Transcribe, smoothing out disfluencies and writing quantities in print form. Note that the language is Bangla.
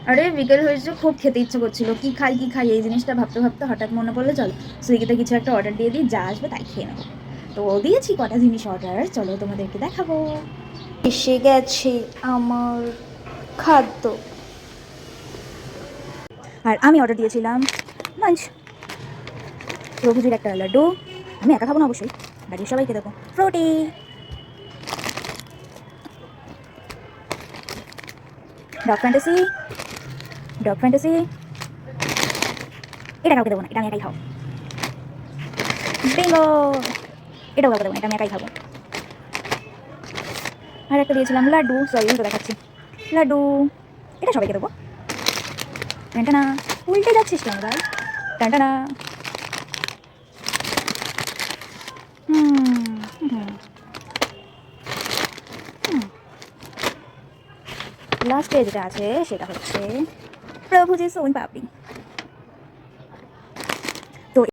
আরে বিকেল হয়েছে, খুব খেতে ইচ্ছে করছিল। কি খাই কি খাই এই জিনিসটা ভাবতে ভাবতে হঠাৎ মনে পড়লো, চলো সুইগিতে কিছু একটা অর্ডার দিয়ে দিই, যা আসবে তাই খেয়ে নেবো। তো দিয়েছি কটা জিনিস অর্ডার, চলো তোমাদেরকে দেখাবো। এসে গেছে আমার খাদ্য। আর আমি অর্ডার দিয়েছিলাম লাঞ্চ, প্রভুজির একটা লাড্ডু। আমি একা খাবো না অবশ্যই, বাড়ির সবাইকে দেবো। Frooti, dog fantasy, dog fantasy. এটা কাউকে দেবো না, এটা আমি একাই খাবো। বিঙ্গো, এটাও কাউকে দেবো না, এটা আমি একাই খাবো। আর একটা দিয়েছিলাম লাড্ডু, সরি উল্টো দেখাচ্ছি, লাড্ডু, এটা সবাইকে দেবো। টানটানা, উল্টে যাচ্ছিস কেন ভাই? টানটানা। হুম হুম হুম। লাস্টে যেটা আছে সেটা হচ্ছে প্রভুজি সোন পাপড়ি।